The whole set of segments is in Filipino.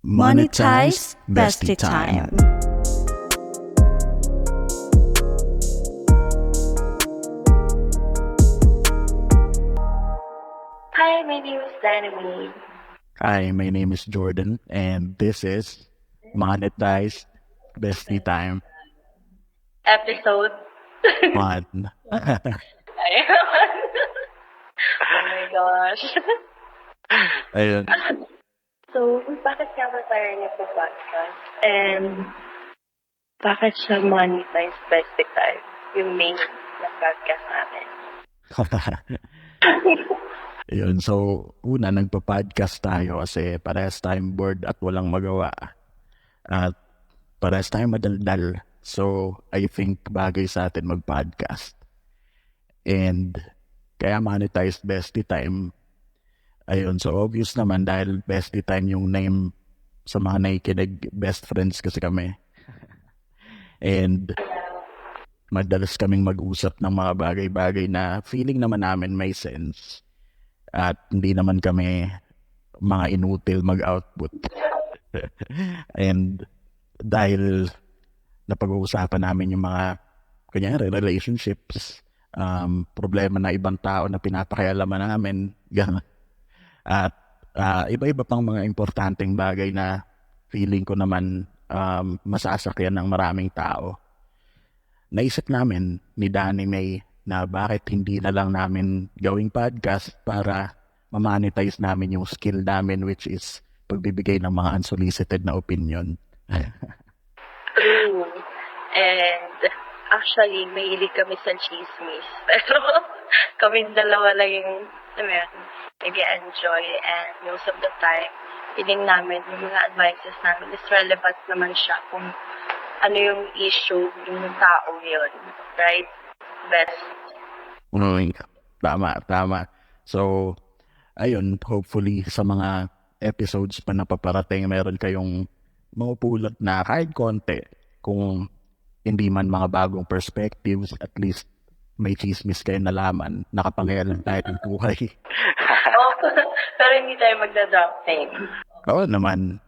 Monetize Bestie Time. Hi, my name is Dynamite. Hi, my name is Jordan, and this is Monetize Bestie Time Episode. 1. Ayun. Oh my gosh. Ayun. So, bakit nga ba tayo nagpo-podcast? And bakit siya Monetize Bestie Time? Yung main na podcast namin. Ayun, so una nagpa-podcast tayo kasi parehas tayong bored at walang magawa. At parehas tayong madaldal. So, I think bagay sa atin mag-podcast. And kaya Monetize Bestie Time. Ayun, so obvious naman dahil Bestie Time yung name sa mga nakikinig, best friends kasi kami. And madalas kaming mag-usap ng mga bagay-bagay na feeling naman namin may sense. At hindi naman kami mga inutil mag-output. And dahil napag-uusapan namin yung mga kunyari relationships, problema na ibang tao na pinapakialaman namin, gano'n. At iba-iba pang mga importanteng bagay na feeling ko naman masasakyan ng maraming tao. Naisip namin ni Danny May na bakit hindi na lang namin gawing podcast para ma-monetize namin yung skill namin, which is pagbibigay ng mga unsolicited na opinion. True. And actually, mahilig kami sa chismis. Pero kami dalawa lang yung, nag-enjoy. And most of the time, feeling namin, yung mga advices namin is relevant naman siya kung ano yung issue yung tao yun. Right? Best. Tama. So, ayun, hopefully sa mga episodes pa na paparating, meron kayong mapupulot na kahit konti. Kung hindi man mga bagong perspectives, at least may chismis kayo nalaman. Nakapangyayari tayo ng buhay. Pero hindi tayo magda-drop name. Oo naman.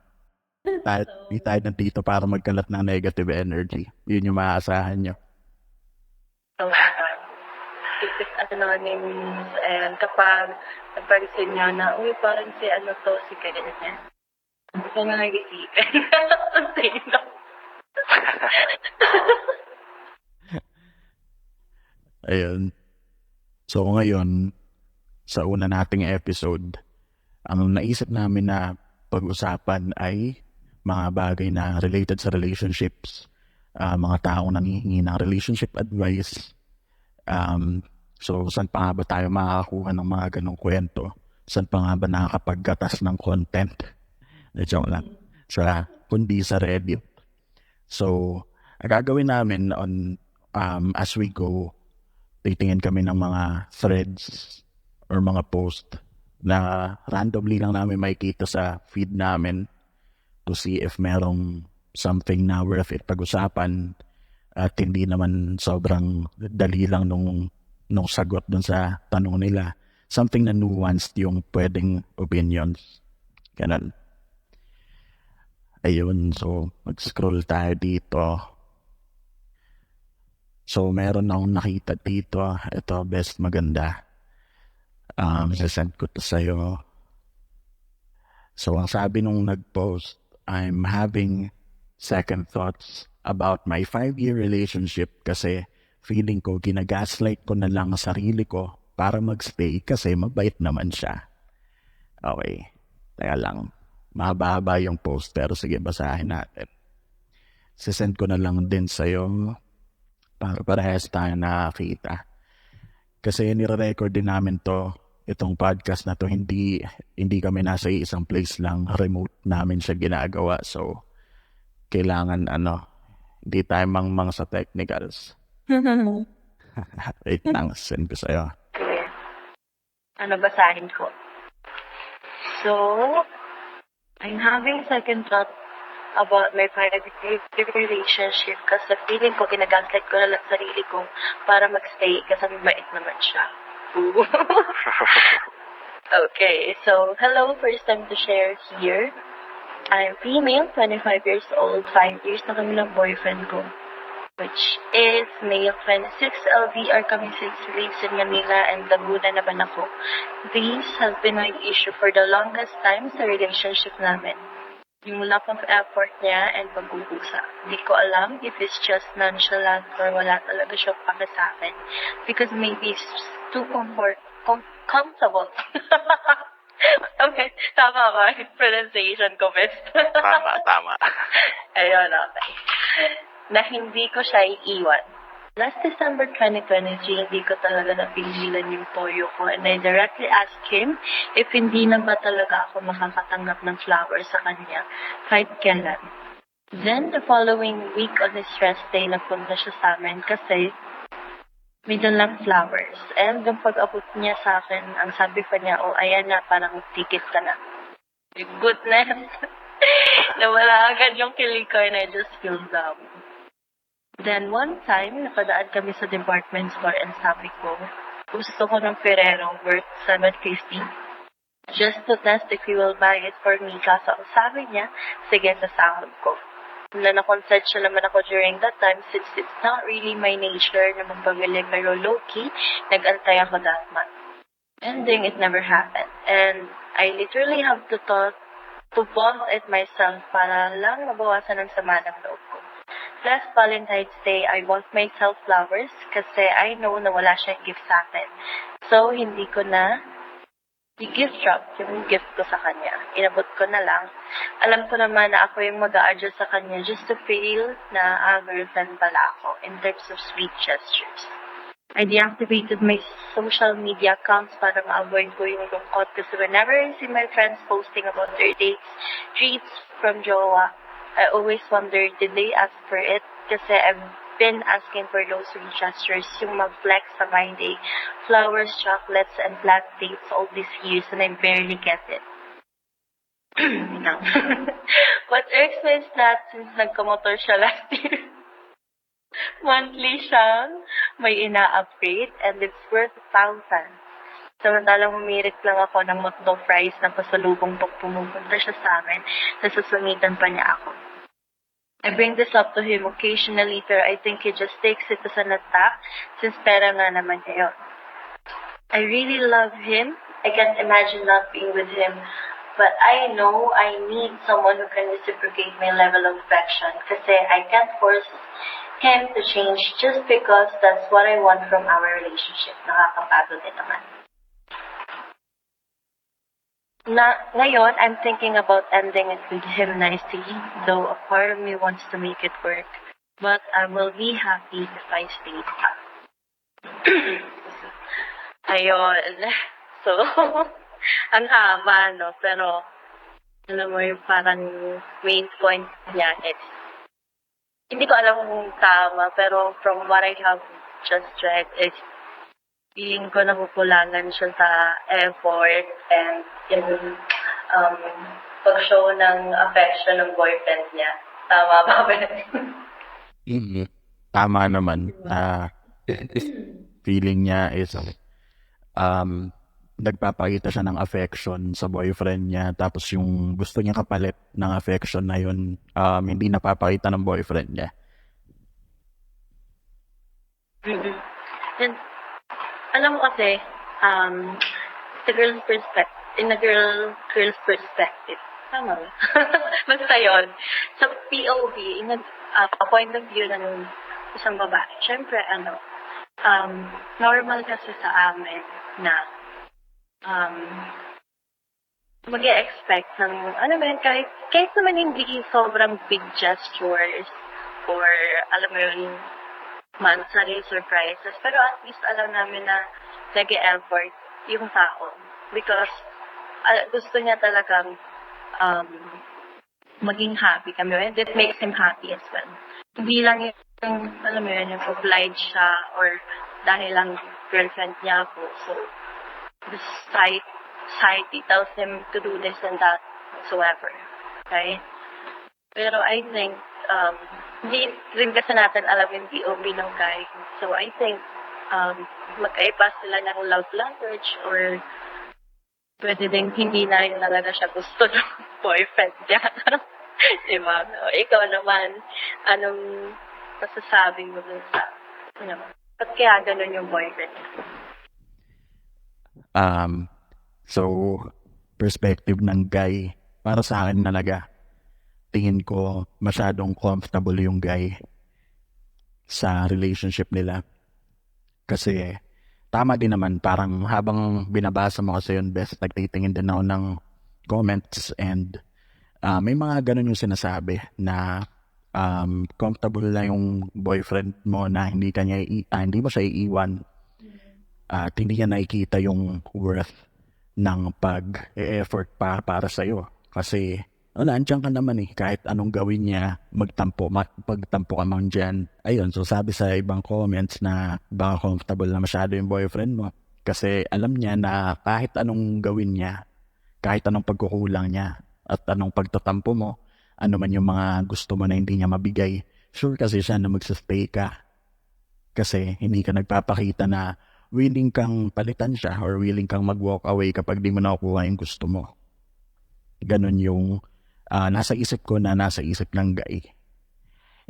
Di tayo nandito para magkalat ng negative energy. Yun yung maaasahan nyo. So, it is anonymous, and kapag napansin nyo na, uy, parang si ano to, si ganyan. Hindi ko nga nag-isipin. Sino? Ayun. So ngayon, sa una nating episode, ang naisip namin na pag-usapan ay mga bagay na related sa relationships, mga taong nangihingi ng relationship advice. So saan pa nga ba tayo makakakuha ng mga ganong kwento? Saan pa nga ba nakakapaggatas ng content? Joke lang. Kundi sa Reddit. So, ang gagawin namin as we go, titingin kami ng mga threads or mga post na randomly lang namin makikita sa feed namin to see if merong something na worth it pag-usapan at hindi naman sobrang dali lang nung sagot dun sa tanong nila. Something na nuanced yung pwedeng opinions. Ganun. Ayun, so mag-scroll tayo dito. So, meron akong nakita dito. Ito, best maganda. Sasend ko to sa'yo. So, ang sabi nung nag-post, I'm having second thoughts about my 5-year relationship kasi feeling ko ginagaslight ko na lang ang sarili ko para magstay kasi mabait naman siya. Okay, teka lang. Mahaba yung post pero sige, basahin natin. Sasend ko na lang din sa'yo para parehas tayo nakakita. Kasi nire-record din namin itong podcast na to, hindi kami nasa isang place lang, remote namin siya ginagawa. So, kailangan hindi tayo mangmang sa technicals. Wait lang, send ko sa'yo. Okay. Ano basahin ko? So, I'm having second thought about my 5-year relationship kasi feeling ko ginagaslight ko na lang sarili ko para magstay kasi mabait naman siya. Okay, so hello, first time to share here. I'm female, 25 years old, 5 years na kami ng boyfriend ko, which is male, 26 LDR kami since lives in Manila and Laguna naman ako. This has been my issue for the longest time sa relationship namin. Yung lack of effort niya and pag-uusa. Hindi ko alam if it's just nonchalant or wala talaga siya para sa akin. Because maybe it's too comfortable. Okay, tama ba? Pronunciation ko, best. Tama. Ayun, okay. Na hindi ko siya iiwan. Last December 2023, hindi ko talaga napigilan yung toyo ko and I directly asked him if hindi na ba talaga ako makakatanggap ng flowers sa kanya kahit kailan. Then, the following week on his rest day, nagpunta siya sa amin kasi may dalang flowers. And yung pag-abot niya sa akin, ang sabi pa niya, oh, ayan na, parang ticket ka na. Goodness! Nawala agad yung kilig ko and I just feel down. Then one time, napadaan kami sa department store and sabi ko, gusto ko ng Ferrero worth $750 just to test if he will buy it for me. Kaso ang sabi niya, sige, sa sahod ko. Na-consent naman ako during that time since it's not really my nature na magpabili pero low-key, nag-antay ako that month. Ending, it never happened. And I literally have to bomb it myself para lang mabawasan ang sama ng loob ko. Last Valentine's Day, I bought myself flowers kasi I know na wala siyang gift sa akin. So, hindi ko na i-gift wrap yung gift ko sa kanya. Inabot ko na lang. Alam ko naman na ako yung mag-a-adjust sa kanya just to feel na girlfriend pala ako in terms of sweet gestures. I deactivated my social media accounts para ma-avoid ko yung lungkot kasi whenever I see my friends posting about their dates, treats from jowa, I always wonder, did they ask for it? Kasi I've been asking for those sweet gestures, yung mag-flex sa my day, flowers, chocolates, and flat dates all these years, and I barely get it. What irks me is that since nagkamotor siya last year, monthly siyang may ina-upgrade, and it's worth 1,000. Samantalang humirit lang ako ng motto fries na pasalubong pag pumupunta siya sa amin, nasasungitan pa niya ako. I bring this up to him occasionally, pero I think he just takes it as an attack since pera nga naman niya yun. I really love him. I can't imagine not being with him. But I know I need someone who can reciprocate my level of affection kasi I can't force him to change just because that's what I want from our relationship. Nakakapagod din naman. Ngayon, I'm thinking about ending it with him nicely, though a part of me wants to make it work. But I will be happy if I stay pa. Ayun. So, ang haba, no? Pero, alam mo yung parang main point niya is, hindi ko alam kung tama, pero from what I have just read is, feeling ko nakukulangan siya sa effort and yung pag-show ng affection ng boyfriend niya. Tama ba, Ben? Tama naman. Feeling niya is nagpapakita siya ng affection sa boyfriend niya tapos yung gusto niya kapalit ng affection na yun hindi napapakita ng boyfriend niya. And alam mo kasi, in a girl's perspective, tama ba? Basta yun. Sa POV, a point of view ng isang babae, syempre, normal kasi sa amin na mag-e-expect ng, kahit naman hindi sobrang big gestures or, alam mo yun, monthly surprises, pero at least alam namin na nag-e-effort yung tao because gusto niya talagang maging happy kami and it makes him happy as well. Hindi lang yung, alam mo yun, yung obliged siya or dahil lang girlfriend niya ako. So, the society tells him to do this and that whatsoever. Right? Pero I think, hindi rin kasi natin alam yung POV ng guy. So I think, magkaiba sila ng love language or pwede din hindi na rin talaga siya gusto ng boyfriend niya. Diba? So, ikaw naman, anong masasabi mo dun sa, ba't kaya ganun yung boyfriend? So, perspective ng guy, para sa akin talaga, tingin ko masyadong comfortable yung guy sa relationship nila. Kasi, tama din naman, parang habang binabasa mo kasi yun, best, nagtitingin din ako ng comments and may mga ganun yung sinasabi na comfortable na yung boyfriend mo na hindi mo siya iiwan at hindi niya nakikita yung worth ng pag-e-effort para sa'yo. Kasi nandiyan ka naman kahit anong gawin niya, magtampo ka man dyan. Ayun, so sabi sa ibang comments na baka comfortable na masyado yung boyfriend mo. Kasi alam niya na kahit anong gawin niya, kahit anong pagkukulang niya, at anong pagtatampo mo, ano man yung mga gusto mo na hindi niya mabigay, sure kasi siya na magsastay ka. Kasi hindi ka nagpapakita na willing kang palitan siya or willing kang mag-walk away kapag di mo nakukuha yung gusto mo. Ganon yung nasa isip ko na nasa isip ng guy.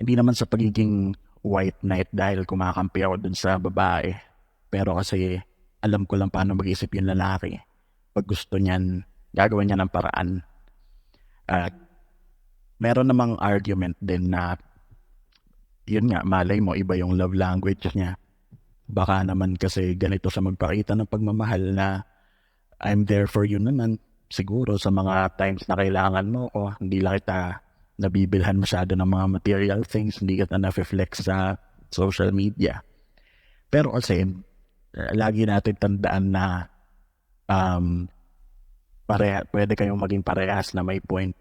Hindi naman sa pagiging white knight dahil kumakampi ako dun sa babae. Pero kasi alam ko lang paano mag-isip yung lalaki. Pag gusto niyan, gagawin niya ng paraan. At meron namang argument din na yun nga, malay mo iba yung love language niya. Baka naman kasi ganito siya magpakita ng pagmamahal na I'm there for you naman. Siguro sa mga times na kailangan mo ko, hindi lang kita nabibilhan masyado ng mga material things, hindi kita na-flex sa social media. Pero kasi, lagi natin tandaan na pwede kayong maging parehas na may point.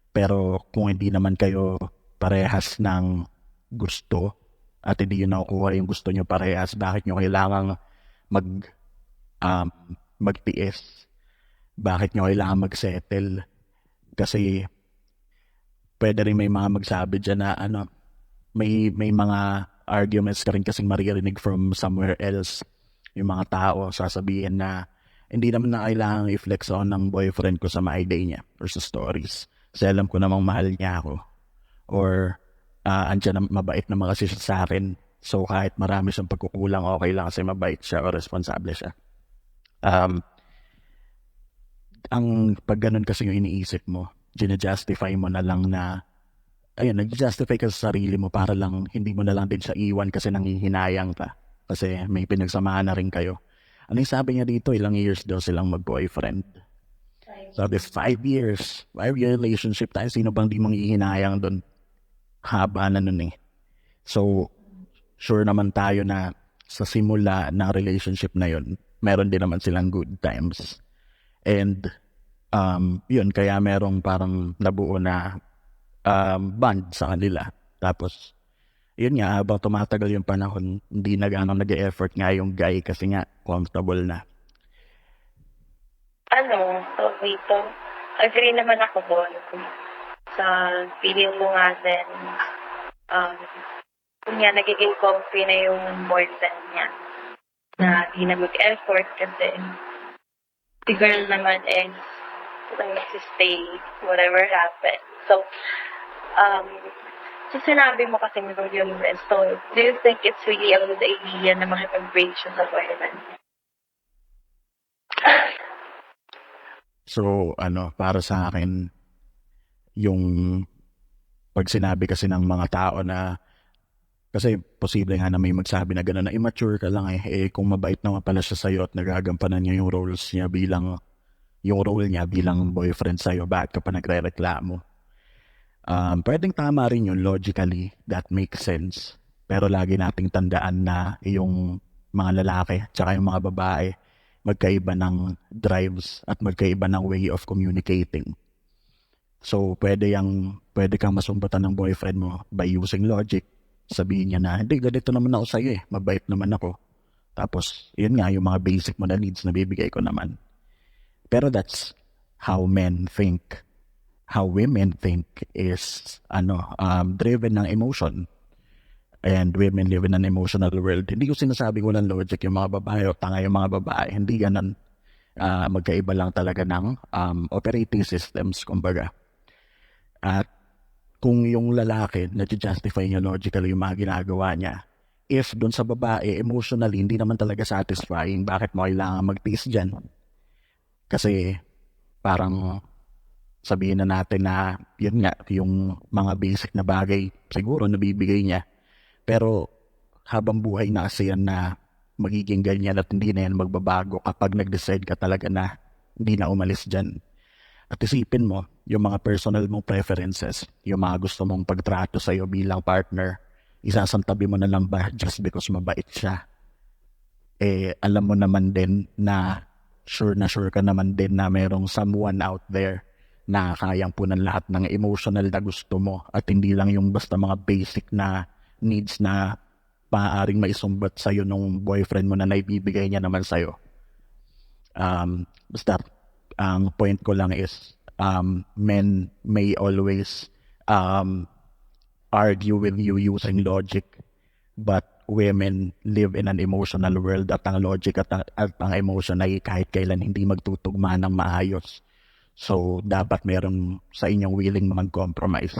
Pero kung hindi naman kayo parehas ng gusto at hindi nyo nakukuha yung gusto nyo parehas, bakit nyo kailangang magtiis? Bakit nyo kailangan mag-settle? Kasi pwede rin may mga magsabi dyan na may mga arguments ka rin kasing maririnig from somewhere else. Yung mga tao sasabihin na hindi naman na kailangan i-flex on ng boyfriend ko sa my day niya or sa stories. Kasi alam ko namang mahal niya ako. Or andyan na mabait naman kasi siya sa akin. So kahit marami siyang pagkukulang, okay lang kasi mabait siya o responsable siya. Ang pag ganun kasi yung iniisip mo, gina-justify mo na lang na, ayun, nag-justify ka sa sarili mo para lang hindi mo na lang din siya iwan kasi nanghihinayang ka. Kasi may pinagsamahan na rin kayo. Ano yung sabi niya dito? Ilang years daw silang mag-boyfriend. Sabi, 5 years. 5-year relationship tayo. Sino bang di manghihinayang doon? Haba na nun So, sure naman tayo na sa simula ng relationship na yun, meron din naman silang good times. And, yun, kaya merong parang nabuo na bond sa kanila. Tapos, yun nga, habang tumatagal yung panahon, hindi na gano'ng nag-e-effort nga yung guy kasi nga, comfortable na. Dito, agree naman ako doon. Sa feeling mo nga din, kung yan, nagiging comfy na yung boyfriend niya na di na mag-effort kasi the girl naman is stay whatever happens. So, sinabi mo kasi yung so, do you think it's really a good idea na makipag-break siya sa boyfriend? So, para sa akin, yung pag sinabi kasi ng mga tao na, kasi posible nga na may magsabi na gano'n na immature ka lang kung mabait naman pala siya sa'yo at nagagampanan niya yung roles niya yung role niya bilang boyfriend sa'yo, bakit ka pa nagre-reklamo? Pwedeng tama rin yun, logically, that makes sense. Pero lagi nating tandaan na yung mga lalaki tsaka yung mga babae, magkaiba ng drives at magkaiba ng way of communicating. So, pwede kang masumbatan ng boyfriend mo by using logic. Sabihin niya na, hindi, ganito naman ako sa'yo mabait naman ako. Tapos, yun nga, yung mga basic mo na needs na bibigay ko naman. Pero that's how men think. How women think is, driven ng emotion. And women live in an emotional world. Hindi ko sinasabing walang logic yung mga babae o tanga yung mga babae. Hindi ganun. Magkaiba lang talaga ng operating systems, kumbaga. At kung yung lalaki, na-justify niya logically yung mga ginagawa niya, if doon sa babae, emotionally, hindi naman talaga satisfying, bakit mo kailangan magtiis dyan? Kasi parang sabihin na natin na yun nga, yung mga basic na bagay siguro nabibigay niya. Pero habang buhay na kasi yan na magiging ganyan at hindi na yan magbabago kapag nag-decide ka talaga na hindi na umalis dyan. At isipin mo, yung mga personal mong preferences, yung mga gusto mong pagtrato sa'yo bilang partner, isasantabi mo na lang ba just because mabait siya? Alam mo naman din na sure ka naman din na merong someone out there na kayang punan lahat ng emotional na gusto mo at hindi lang yung basta mga basic na needs na maaaring maisumbat sa'yo nung boyfriend mo na naibibigay niya naman sa'yo. Basta, ang point ko lang is, men may always argue with you using logic, but women live in an emotional world at ang logic at ang emotion ay kahit kailan hindi magtutugma ng maayos. So, dapat meron sa inyong willing mag-compromise.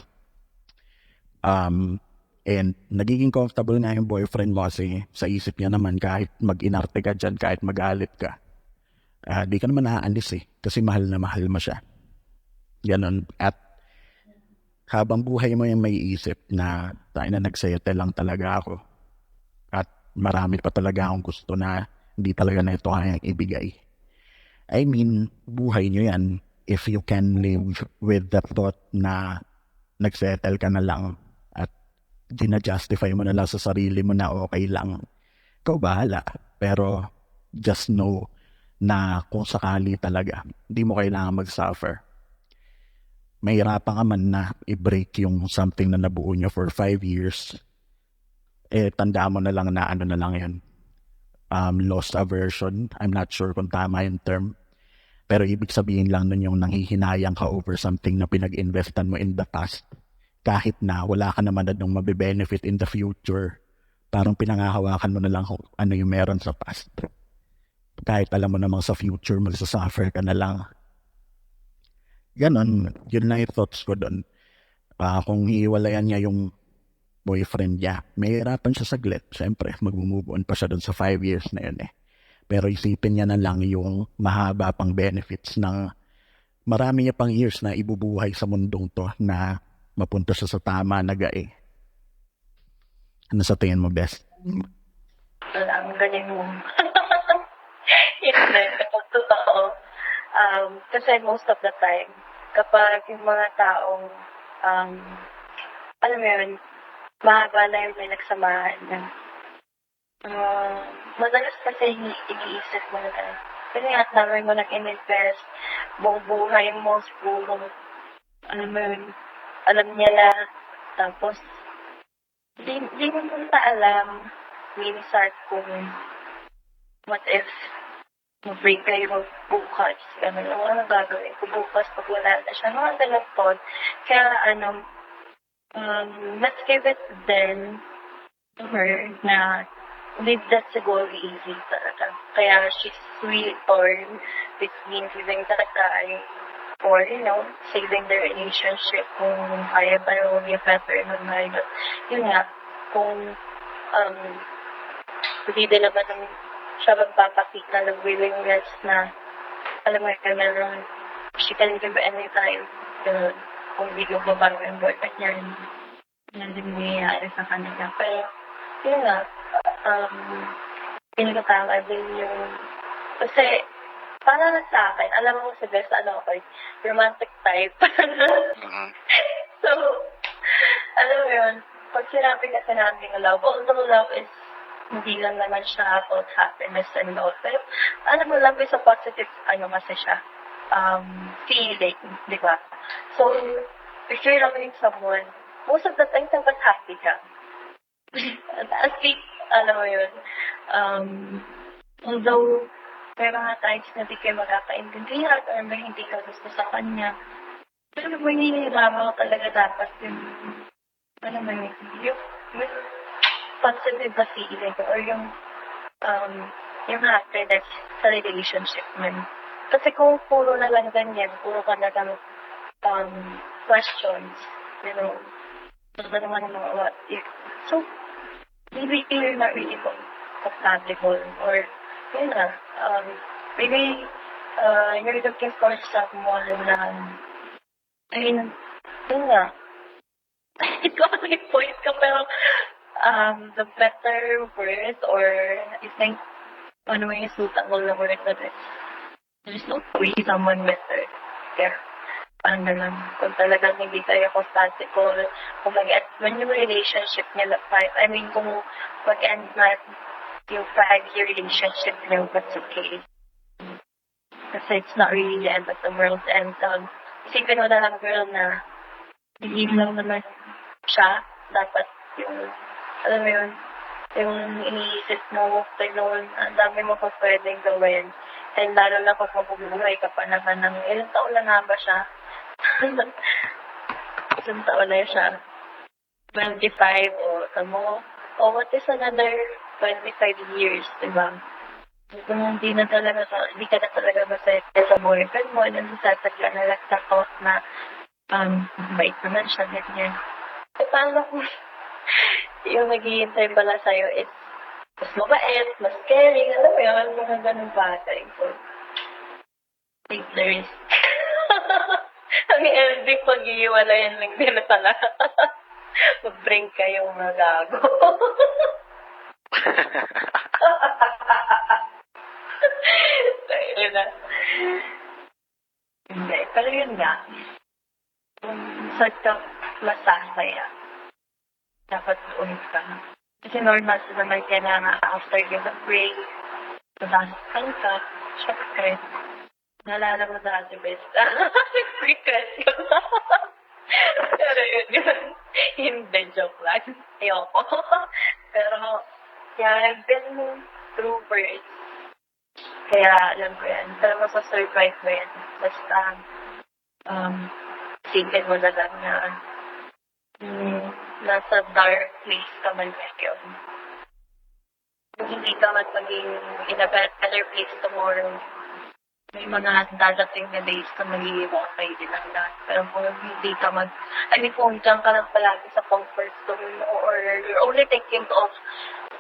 And nagiging comfortable nga yung boyfriend mo kasi sa isip niya naman kahit mag-inarte ka dyan, kahit magalit ka, di ka naman naaalis kasi mahal na mahal mo siya. Ganon. At habang buhay mo yung may isip na tayo na nagsettle lang talaga ako at marami pa talaga akong gusto na hindi talaga na ito kayang ibigay. I mean, buhay nyo yan if you can live with the thought na nagsettle ka na lang at gina-justify mo na lang sa sarili mo na okay lang. Ikaw bahala. Pero just know na kung sakali talaga, hindi mo kailangan mag-suffer. Mahirapan ka man na i-break yung something na nabuo nyo for 5 years. Tanda mo na lang na ano na lang yun. Lost aversion. I'm not sure kung tama yung term. Pero ibig sabihin lang nun yung nanghihinayang ka over something na pinag-investan mo in the past. Kahit na wala ka naman na nung mabe-benefit in the future. Parang pinangahawakan mo na lang kung ano yung meron sa past. Kahit alam mo namang sa future magsasuffer ka na lang. Ganon, yun lang yung thoughts ko doon. Kung hiwalayan niya yung boyfriend niya, may hirapan siya saglit. Siyempre, mag-move on pa siya doon sa 5 years na yun Pero isipin niya na lang yung mahaba pang benefits ng marami niya pang years na ibubuhay sa mundong to na mapunta siya sa tama na gae. Ano sa tingin mo, Best? Wala, ang galing mo. Hindi, kapag totoo. Kasi most of the time, kapag yung mga taong, alam mo yun, mahaba na yung may nagsamahan na, madalas kasi iniisip mo na, kasi nga, dami mo nag-invest, buong buhay mo, siguro, alam mo yun, alam niya na, tapos, di mo punta alam, minsan kung, what if, mag-break kayo bukas, gano'n, ano gagawin ko bukas pag wala na siya, mga ganun po. Kaya, let's give it then to her na leave that siguro easy talaga. Kaya she's really torn between giving that guy or, saving the relationship kung kaya pa rin yung better ng guy. But, yun nga, kung, hindi din naman siya magpapakita ng willingness na, alam mo yun, meron, she can give anytime. Kung hindi ko babago yung boyfriend niya, hindi nangyayari sa kanila. Pero, yun nga, pinagkatama din yung, kasi, para na sa akin, alam mo sa best, romantic type. So, alam mo yun, pag sinabi kasi natin love, although love is hindi lang naman siya about happiness and love. Pero, alam mo, love is a positive, kasi siya, feeling, di ba? So, if you're loving someone, most of the time, dapat happy ka. At least, alam mo yun, although, may mga times na di kayo magkakaintindihan or may hindi ka gusto sa kanya, pero may nililama ko talaga dapat yung, alam mo yun, yung positive na feeling or yung happiness sa relationship mo. Kasi kung puro na lang ganyan, puro ka na lang questions, you know, naman ng mga what if. So, maybe you're not really compatible or, yun na, maybe you're looking for someone na, I mean, yun nga, ito may point ka, pero the better word or I think ano may suitable na word na this. There's no really someone better. Kaya, parang ganun. Kung talagang hindi kayo compatible, kung when yung relationship nila, I mean, kung mag-end na yung 5-year relationship niyo, that's okay. Kasi it's not really the end of the world. And isipin mo na lang, girl, na hindi lang naman siya. Dapat yung, alam mo yun, yung iniisip mo, ganun, ang dami mo pa pwedeng gawin. And lalo na kung mabubuhay ka pa naman ng ilang taon na nga ba siya? Ilang taon na siya? 25 o what is another 25 years, diba? Kung hindi ka na talaga masaya sa boyfriend mo, and sasagla na lang sa thought na bait naman siya, ganyan. E paano kung yung maghihintay pala sa'yo is mas mabait, mas caring, alam mo yun, mga ganun bagay. So, take the risk. Ang ending pag-iwalayan lang din na talaga. Mag-bring kayong mga gago. Yun na. Hindi. Pero yun nga. Kung sort of masasaya, dapat ulit ka. Kasi normal sa naman kaya na after you break, masasaktan ka, syempre, naalala mo dati best. Regret yun. Pero yun. Hindi, joke lang. Ayoko. Pero, yeah, I've been through words. Kaya, alam ko yan. Pero masasurvive mo yan. Basta, isipin mo na lang na nasa dark place ka man ngayon. Kung hindi ka man maging in a better place tomorrow, may mga dadating na days na magiging okay din ang lahat. Pero kung hindi ka kung dyan ka lang palagi sa comfort zone or you're only thinking of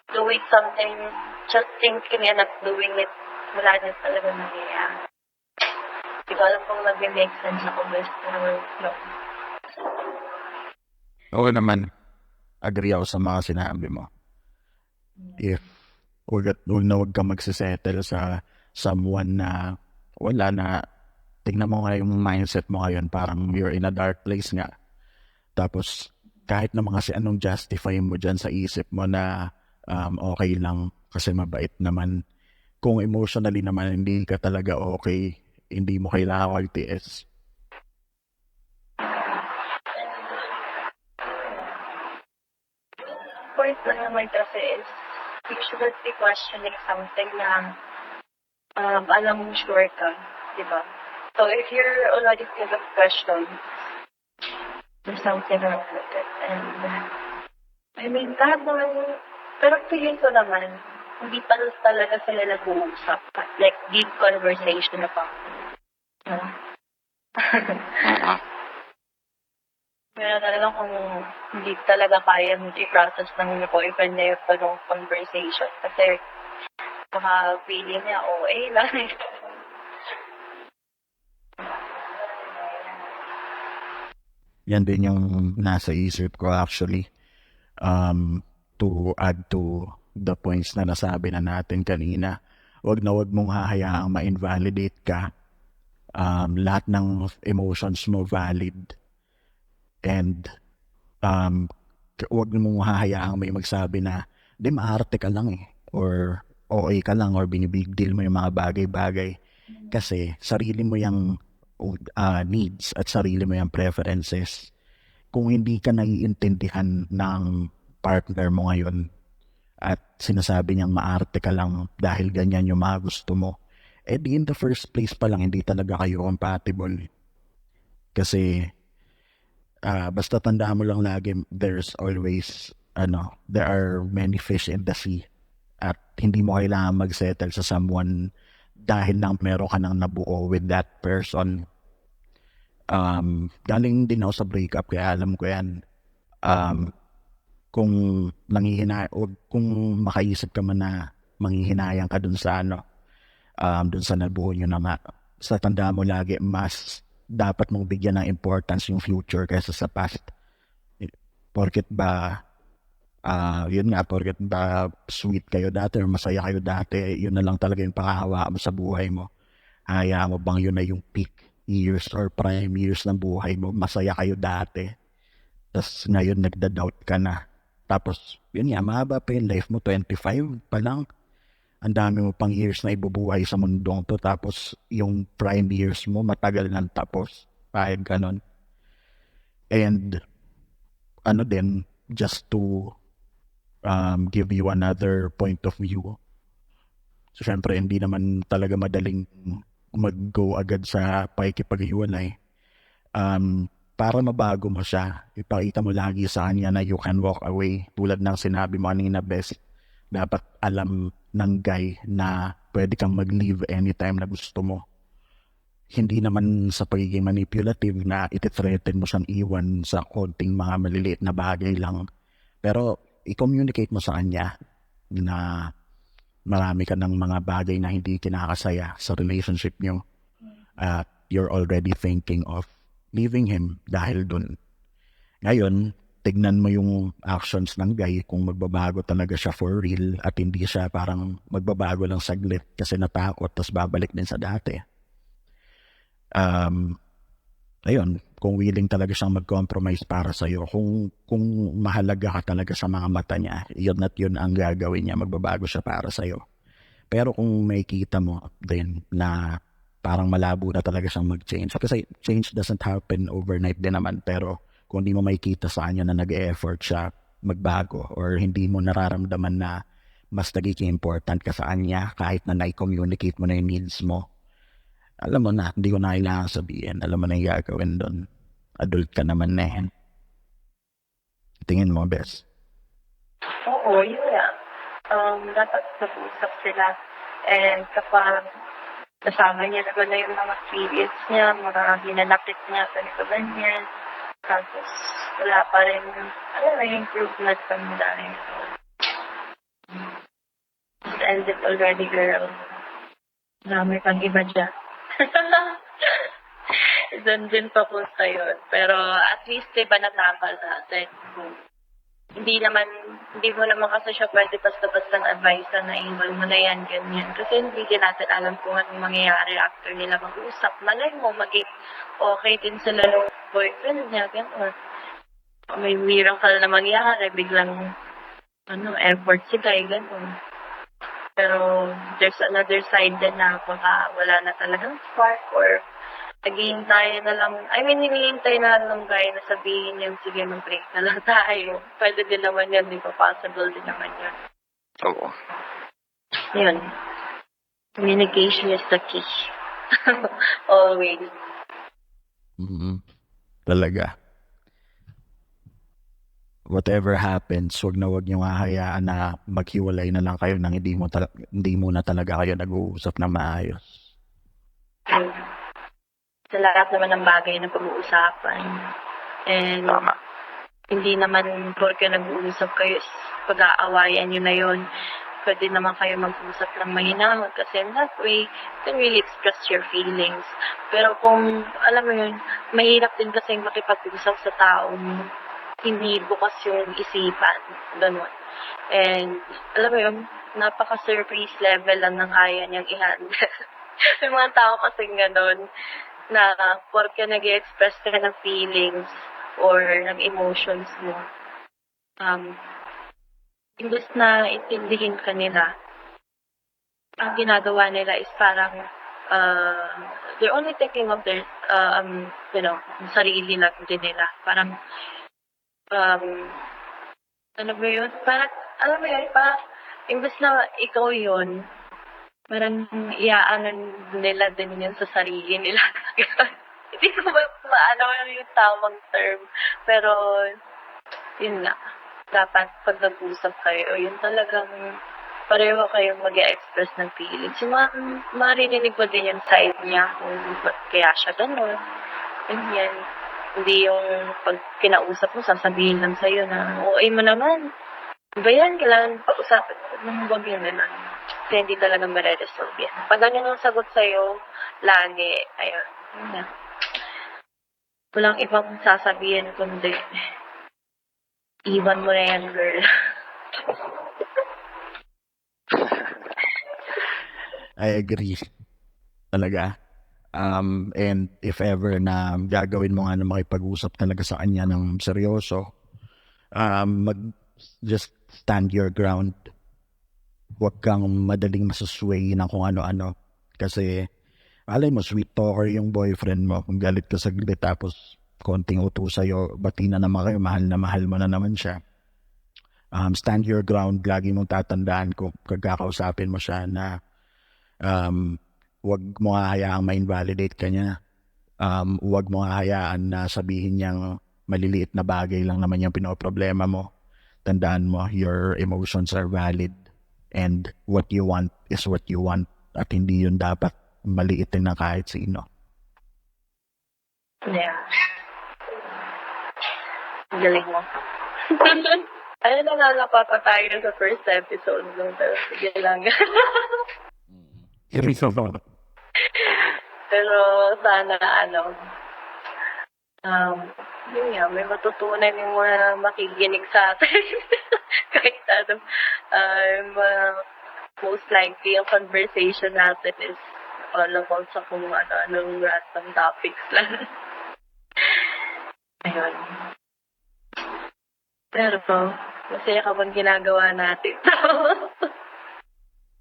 doing something, just thinking and not doing it, wala na talaga nangyayari. Hindi ko alam kung mag-make sense ako best or no. Oo naman, agree ako sa mga sinabi mo. If huwag ka magsisettle sa someone na wala na, tingnan mo nga yung mindset mo ngayon, parang you're in a dark place nga. Tapos, kahit naman kasi anong justify mo dyan sa isip mo na okay lang kasi mabait naman. Kung emotionally naman hindi ka talaga okay, hindi mo kailangan magtiis. Point na naman kasi is you should be questioning something na alam mo sure ka, di ba? So if you're already full of questions, there's something wrong with it. And I mean, lahat naman, pero feeling ko naman, hindi pa talaga sila nag-uusap. Like, deep conversation about it. Pero talagang kung hindi talaga kaya i-process ng boyfriend niya yung panong conversation. Kasi baka feeling niya, lang. Yan din yung nasa isip ko actually. To add to the points na nasabi na natin kanina, wag mong hahayaang ma-invalidate ka. Lahat ng emotions mo valid. And wag mong hahayaang may magsabi na di maarte ka lang or okay ka lang or binibig deal mo yung mga bagay-bagay kasi sarili mo yung needs at sarili mo yung preferences. Kung hindi ka naiintindihan ng partner mo ngayon at sinasabi niyang maarte ka lang dahil ganyan yung mga gusto mo, di in the first place pa lang hindi talaga kayo compatible. Kasi basta tandaan mo lang lagi, there are many fish in the sea at hindi mo kailangan mag-settle sa someone dahil lang meron ka nang nabuo with that person. Galing din ako sa breakup kaya alam ko yan. Um, kung o kung makaisip ka man na manghihinayang ka dun sa dun sa nabuo nyo na sa tanda mo lagi, mas dapat mong bigyan ng importance yung future kaysa sa past. Porket ba, yun nga, porket ba sweet kayo dati or masaya kayo dati, yun na lang talaga yung pakahawaan mo sa buhay mo. Hayaan mo bang yun na yung peak years or prime years ng buhay mo, masaya kayo dati, tapos ngayon nagda-doubt ka na. Tapos, yun nga, mahaba pa yung life mo, 25 pa lang. Ang dami mo pang years na ibubuhay sa mundong to. Tapos, yung prime years mo, matagal nang tapos. Kahit ganon. And, ano din, just to give you another point of view. So, syempre, hindi naman talaga madaling mag-go agad sa pakikipaghiwalay. Para mabago mo siya, ipakita mo lagi sa kanya na you can walk away. Tulad ng sinabi mo kanina, best, dapat alam ng guy na pwede kang mag-leave anytime na gusto mo. Hindi naman sa pagiging manipulative na iti-threaten mo siyang iwan sa konting mga maliliit na bagay lang. Pero i-communicate mo sa kanya na marami ka ng mga bagay na hindi kinakasaya sa relationship niyo. At you're already thinking of leaving him dahil dun. Ngayon, tignan mo yung actions ng guy kung magbabago talaga siya for real at hindi siya parang magbabago lang saglit kasi natakot tapos babalik din sa dati. Ayun, kung willing talaga siyang mag-compromise para sa'yo, kung mahalaga ka talaga sa mga mata niya, yun at yun ang gagawin niya, magbabago siya para sa'yo. Pero kung may kita mo din na parang malabo na talaga siyang mag-change. Kasi change doesn't happen overnight din naman. Pero kung hindi mo makikita sa kanya na nag-e-effort siya magbago or hindi mo nararamdaman na mas nagiging important ka sa kanya kahit na na-communicate mo na yung needs mo, alam mo na, hindi ko na kailangan sabihin. Alam mo na yung gagawin doon. Adult ka naman na yan. Tingin mo, Bes. Oo, yun nga. Dapat nag-usap sila. And kapag kasama niya naman na yung mga feelings niya, mga hinanakit niya, ganito ganyan. Tapos, wala pa rin, improvement from dahil. Just end it already, girl. Marami pang iba dyan. Doon din papunta yun. Pero at least, diba natapal natin. Hindi mo naman kasi siya pwede basta-bastang advice na iwan mo na yan, ganyan. Kasi hindi din natin alam kung anong mangyayari after nila mag-usap. Malay mo, maging okay din sila ng boyfriend niya, gano'n. May miracle na mangyayari, biglang, effort sila, gano'n. Pero there's another side din na baka wala na talagang spark or naghihintay na lang, hinihintay na lang guy na sabihin niya, sige, mag-break na lang tayo. Pwede din naman yan, di ba? Possible din naman yan. Oo. Yun. Communication is the key. Always. Talaga. Whatever happens, wag niyong hahayaan na maghiwalay na lang kayo nang hindi mo na talaga kayo nag-uusap na maayos. Sa lahat naman ng bagay na pag-uusapan. And hindi naman porque nag-uusap kayo, pag-aawayan nyo na yun. Pwede naman kayo mag-usap ng mahinahon kasi in that way, you can really express your feelings. Pero kung, alam mo yun, mahirap din kasi makipag-usap sa taong hindi bukas yung isipan. Ganun. And, alam mo yun, napaka-surface level lang ng kaya niyang i-handle. May mga tao kasing ganun na porque nag-express ka ng feelings or ng emotions mo, imbes na intindihin ka nila, ang ginagawa nila is parang they're only thinking of their sarili lang din nila. Parang ano ba yun? Parang, alam mo yun, parang imbes na ikaw yun, parang iaanan nila din yun sa sarili nila. Hindi ko maano yung tamang term. Pero, yun nga. Dapat pag nag-usap kayo, yun talagang pareho kayong mag-express ng feelings. Yung marinig mo din yung side niya kung ba't kaya siya ganun. Ganyan. Hindi yung pag kinausap mo, sasabihin lang sa'yo na, oo, mo naman. Ba yan? Kailangan pag-usapan. Huwag yun naman. Kasi hindi talaga mare-resolve yan. Pag ganyan ang sagot sa'yo, lagi, ayun. Yun na. Walang ibang sasabihin kundi, iwan mo na yan, girl. I agree. Talaga. And if ever na gagawin mo nga na makipag-usap talaga sa kanya ng seryoso, just stand your ground. Huwag kang madaling masusway ng kung ano-ano. Kasi, alay mo, sweet talker yung boyfriend mo. Kung galit ka saglit tapos konting uto sa'yo, bati na naman kayo, mahal na mahal mo na naman siya. Stand your ground. Lagi mong tatandaan kung kagkakausapin mo siya na huwag mo hayaang ma-invalidate ka niya. Huwag mo hayaan na sabihin niyang maliliit na bagay lang naman yung pinoproblema mo. Tandaan mo, your emotions are valid and what you want is what you want at hindi yun dapat maliitin na kahit sino. Yeah. Galing mo. Ayun na nga napapa tayo sa first episode nung pero sige lang. Pero sana yun nga, may matutunan yung mga makikinig sa atin. Kahit most likely yung conversation natin is all about sa kung anong random topics lang. Ayun. Pero, masaya ka bang ginagawa natin?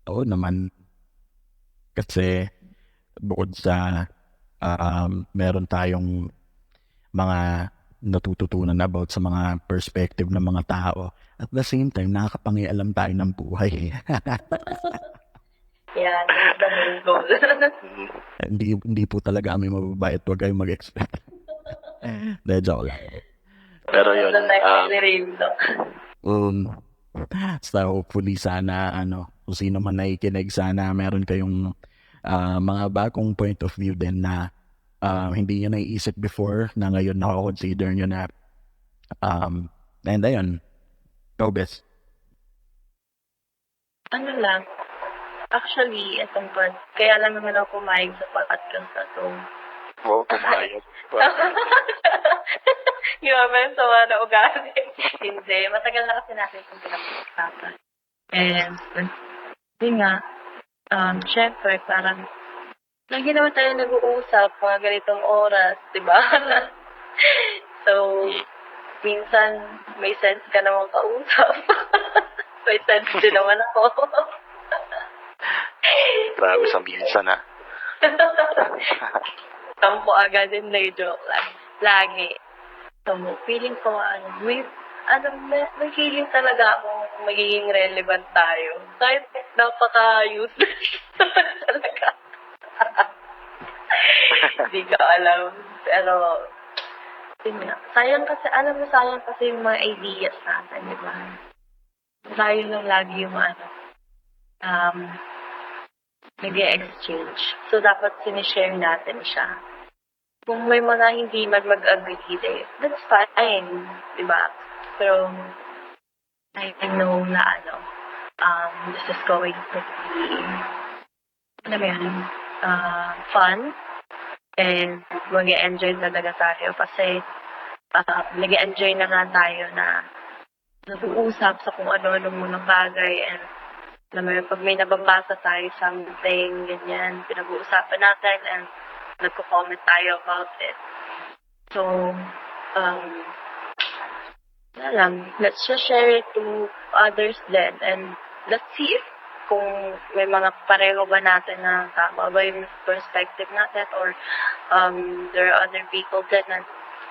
Oo naman. Kasi bukod sa meron tayong mga natututunan about sa mga perspective ng mga tao, at the same time, nakakapangialam tayo ng buhay. Yan, that's the main goal. hindi po talaga kami mababait, huwag kayong mag-expect. De, joke lang. Pero yun, so hopefully sana kung sino man nakikinig, sana meron kayong mga bagong point of view din na hindi nyo naiisip before na ngayon nakakonsider nyo na and ayun, go best. Lang, actually, itong part, kaya lang naman ako pumayag sa podcast na to. Wow, pumayag. Grabe, sawa na ugali. Hindi, matagal na kasi natin itong pinag-usapan. And, yun nga, syempre, parang, lagi naman tayo nag-uusap mga ganitong oras, di ba? So, minsan, may sense ka naman kausap. May sense din naman ako. Grabe sa minsan Tampo agad din, joke lang. Lagi. So, feeling ko, may feeling talaga akong magiging relevant tayo. Kahit napaka-useless talaga. Hindi ko alam. Pero, yun nga. Sayang kasi yung mga ideas natin, di ba? Tayo lang lagi yung nag-exchange. So, dapat sinishare natin siya. Kung may mga hindi mag-agree, that's fine, di ba? Pero, I know na this is going to be, fun, and mag-enjoy talaga tayo kasi nag-enjoy na nga tayo na nag-uusap sa kung ano-ano munang bagay, and pag may nababasa tayo something, ganyan, pinag-uusapan natin, and nagko-comment tayo about it. So, let's just share it to others then, and let's see if kung may mga pareho ba natin na tama ba yung perspective natin, or there are other people that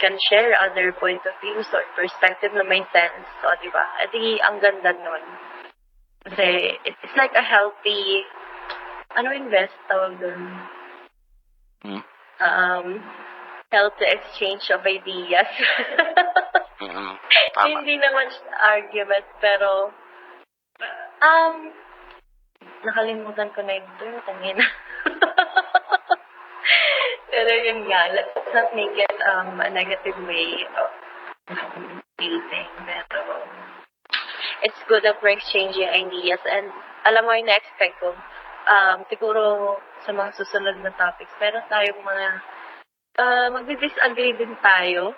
can share other point of views or perspective na may sense. So, di ba? Edi, ang ganda nun. Kasi, it's like a healthy, tawag dun? Healthy exchange of ideas. Hindi naman argument, pero, nakalimutan ko na yung tangina. Pero yun nga, not make it a negative way of dating. Pero it's good that we're exchanging ideas. And alam mo yung na-expect ko, siguro sa mga susunod na topics, meron tayong mga magdi-disagree din tayo.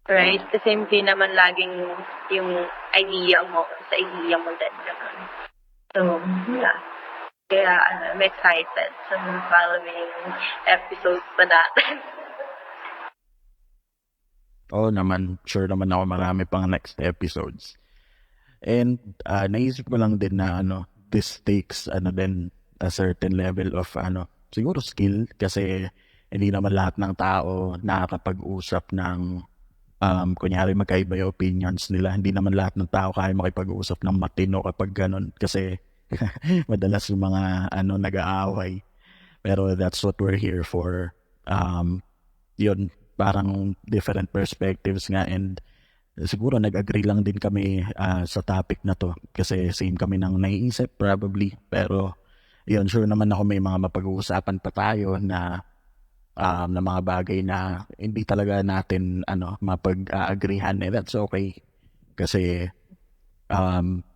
Right? Kasi hindi naman laging yung idea mo sa idea mo din. Ganun. So, yeah. Kaya I'm excited sa mga following episodes pa natin. Oo naman, sure naman ako marami pang next episodes. And naisip ko lang din na this takes din a certain level of siguro skill kasi hindi naman lahat ng tao nakakapag-usap ng kunyari magkaiba yung opinions nila. Hindi naman lahat ng tao kaya makipag-usap ng matino kapag ganun kasi madalas yung mga nag-aaway. Pero that's what we're here for. Yun, parang different perspectives nga, and siguro nag-agree lang din kami sa topic na to kasi same kami ng naiisip probably. Pero yun, sure naman ako may mga mapag-uusapan pa tayo na mga bagay na hindi talaga natin mapag-aagrihan. That's okay kasi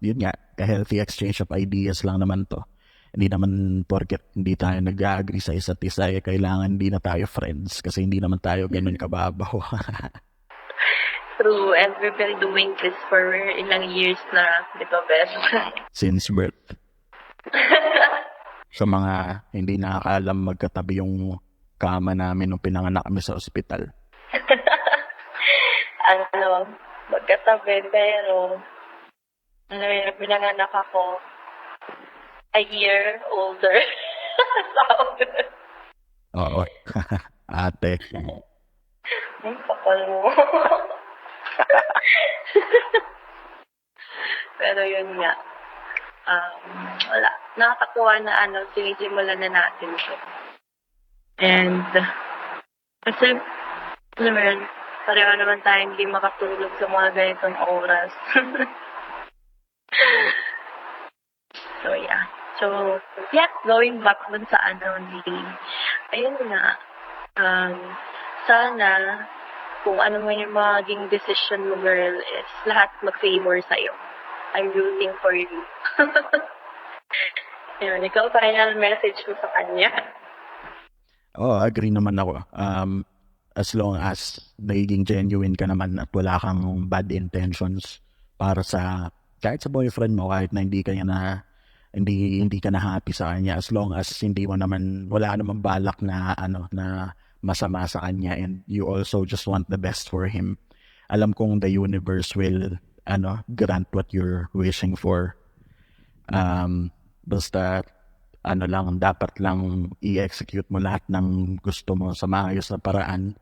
yun nga, a healthy exchange of ideas lang naman to. Hindi naman porket hindi tayo nag-agree sa isa't isa kailangan hindi na tayo friends kasi hindi naman tayo ganun kababaw. True, and we've been doing this for ilang years na, di ba, best? Since birth. Sa mga hindi nakakaalam, magkatabi yung kama namin nung pinanganak kami sa ospital. Magkatabi, pero pinanganak ako a year older. Oo. Ate. Ay, kapal mo. Pero yun nga. Wala. Nakakatuwa na sinisimulan na natin ito. And, kasi, alam mo yun, pareho naman tayo hindi makatulog sa mga ganitong oras. So, yeah. So, yeah, going back dun sa ayun nga, sana, kung ano man yung maging decision mo, girl, is lahat mag-favor sa'yo. I'm rooting for you. Yun, ikaw, final message mo sa kanya. Agree naman ako. As long as naging genuine ka naman at wala kang bad intentions para kahit sa boyfriend mo, kahit na hindi ka na happy sa kanya, as long as wala naman balak na na masama sa kanya, and you also just want the best for him. Alam kong the universe will grant what you're wishing for. Basta dapat lang i-execute mo lahat ng gusto mo sa maayos na paraan.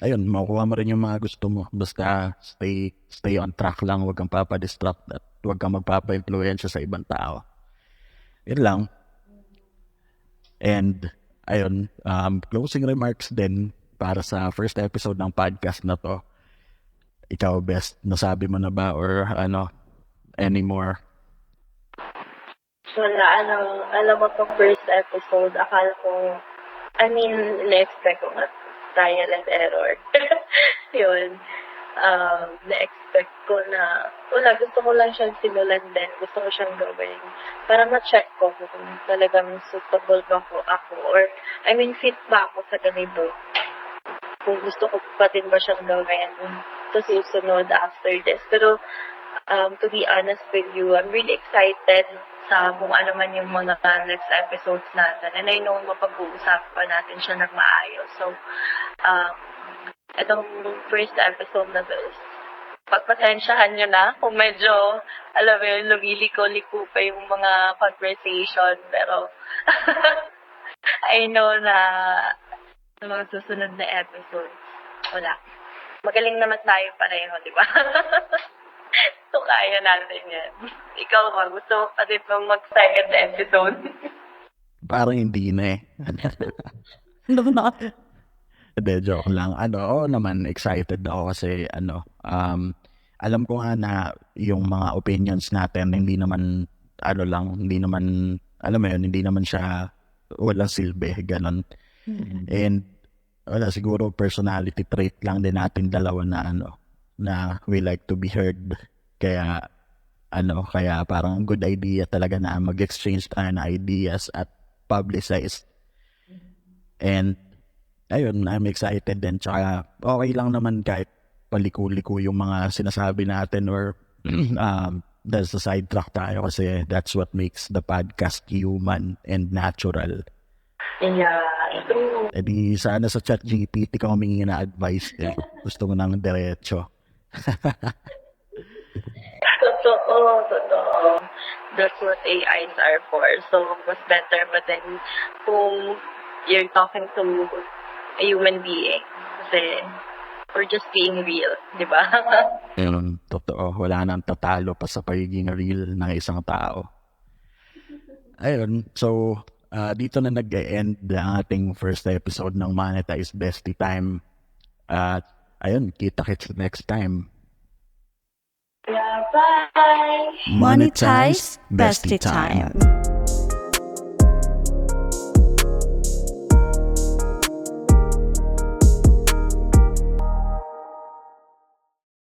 Ayun, makukuha mo rin yung mga gusto mo. Basta stay on track lang, huwag kang papadistract at huwag kang magpapa-influensya sa ibang tao. Yun lang. And ayun, closing remarks din para sa first episode ng podcast na to. Ikaw, best, nasabi mo na ba or anymore? Wala, alam mo to first episode, akala ko, na-expect ko nga, trial and error. Yun. Na-expect ko na, gusto ko lang siyang simulan din, gusto ko siyang gawin. Para ma-check ko kung talagang suitable ba ako, or, fit ba ako sa ganito. Kung gusto ko pa din ba siyang gawin sa susunod after this. Pero, to be honest with you, I'm really excited sa kung ano man yung mga next episodes natin. And I know mapag-uusapan natin siya ng maayos. So, itong first episode na this, pagpasensyahan nyo na kung medyo, alam mo yun, lumiliko-liko pa yung mga conversation. Pero, I know na sa mga susunod na episodes, wala. Magaling naman tayo pareho, di ba? So, kaya natin yan. Ikaw ba, gusto mo pa din mag-second episode? Parang hindi na eh. Hindi, joke lang. Naman, excited ako kasi, alam ko nga na yung mga opinions natin, hindi naman, hindi naman, alam mo yun, hindi naman siya walang silbi, ganun. And wala, siguro personality trait lang din natin dalawa na na we like to be heard. Kaya kaya parang good idea talaga na mag-exchange tayo ng ideas at publicize. And ayun, I'm excited din. Tsaka okay lang naman kahit paliko-liko yung mga sinasabi natin or dahil sa sidetrack tayo kasi that's what makes the podcast human and natural. Yeah. E di sana sa ChatGPT ka humingi na advice. Gusto mo nang diretso. Totoo. That's what AIs are for. So, mas better but then kung you're talking to a human being. Kasi we're just being real, di ba? Yun, totoo. Wala nang tatalo pa sa pagiging real ng isang tao. Ayun, so dito na nag-end ang ating first episode ng Monetize Bestie Time. At ayun, kita-kits next time. Yeah, bye! Monetize Bestie Time.